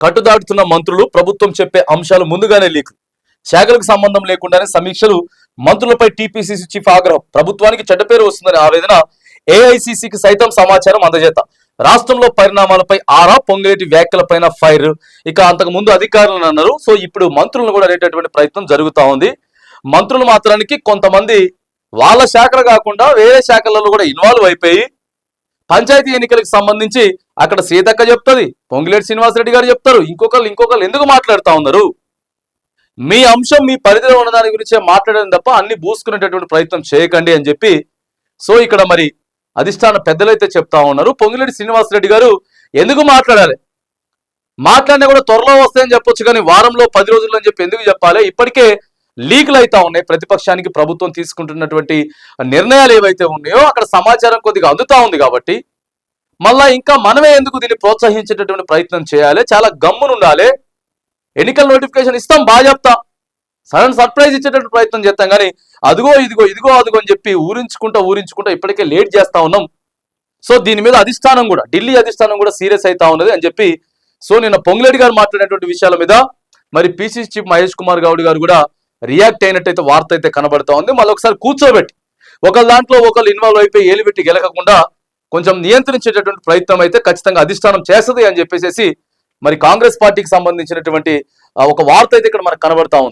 కట్టుదాటుతున్న మంత్రులు, ప్రభుత్వం చెప్పే అంశాలు ముందుగానే లీక్. శాఖలకు సంబంధం లేకుండానే సమీక్షలు, మంత్రులపై టీపీసీసీ చీఫ్ ఆగ్రహం. ప్రభుత్వానికి చెడ్డ పేరు వస్తుందని ఆవేదన. ఏఐసీసీకి సైతం సమాచారం అందజేత. రాష్ట్రంలో పరిణామాలపై ఆరా, పొంగిరెడ్డి వ్యాఖ్యలపైన ఫైర్. ఇక అంతకు ముందు అధికారులను అన్నారు, సో ఇప్పుడు మంత్రులను కూడా అనేటటువంటి ప్రయత్నం జరుగుతూ ఉంది. మంత్రులు మాత్రానికి కొంతమంది వాళ్ళ శాఖలు కాకుండా వేరే శాఖలలో కూడా ఇన్వాల్వ్ అయిపోయి పంచాయతీ ఎన్నికలకు సంబంధించి అక్కడ సీతక్క చెప్తుంది, పొంగిలేటి శ్రీనివాసరెడ్డి గారు చెప్తారు, ఇంకొకరు ఎందుకు మాట్లాడుతూ ఉన్నారు? మీ అంశం మీ పరిధిలో ఉన్న దాని గురించే మాట్లాడడం తప్ప అన్ని బూసుకునేటటువంటి ప్రయత్నం చేయకండి అని చెప్పి సో ఇక్కడ మరి అధిష్టాన పెద్దలైతే చెప్తా ఉన్నారు. పొంగిలేటి శ్రీనివాసరెడ్డి గారు ఎందుకు మాట్లాడాలి? మాట్లాడినా కూడా త్వరలో వస్తాయని చెప్పొచ్చు, కానీ వారంలో 10 రోజులు అని చెప్పి ఎందుకు చెప్పాలి? ఇప్పటికే లీకులు అవుతా ఉన్నాయి. ప్రతిపక్షానికి ప్రభుత్వం తీసుకుంటున్నటువంటి నిర్ణయాలు ఏవైతే ఉన్నాయో అక్కడ సమాచారం కొద్దిగా అందుతా ఉంది కాబట్టి మళ్ళా ఇంకా మనమే ఎందుకు దీన్ని ప్రోత్సహించేటటువంటి ప్రయత్నం చేయాలి? చాలా గమ్మునుండాలి. ఎన్నికల నోటిఫికేషన్ ఇస్తాం, బాగా చెప్తా, సడన్ సర్ప్రైజ్ ఇచ్చేటటువంటి ప్రయత్నం చేస్తాం, కానీ అదిగో ఇదిగో అని చెప్పి ఊరించుకుంటా ఇప్పటికే లేట్ చేస్తా ఉన్నాం. సో దీని మీద అధిష్టానం కూడా, ఢిల్లీ అధిష్టానం కూడా సీరియస్ అవుతా ఉన్నది అని చెప్పి సో నిన్న పొంగులేటి గారు మాట్లాడినటువంటి విషయాల మీద మరి పిసిసి చీఫ్ మహేష్ కుమార్ గౌడ్ గారు కూడా రియాక్ట్ అయినట్టయితే వార్త అయితే కనబడతా ఉంది. మళ్ళీ ఒకసారి కూర్చోబెట్టి ఒకళ్ళ దాంట్లో ఒకళ్ళు ఇన్వాల్వ్ అయిపోయి ఏలుబెట్టి గెలకకుండా కొంచెం నియంత్రించేటటువంటి ప్రయత్నం అయితే ఖచ్చితంగా అధిష్టానం చేస్తుంది అని చెప్పేసి మరి కాంగ్రెస్ పార్టీకి సంబంధించినటువంటి ఒక వార్త అయితే ఇక్కడ మనకు కనబడతా ఉంది.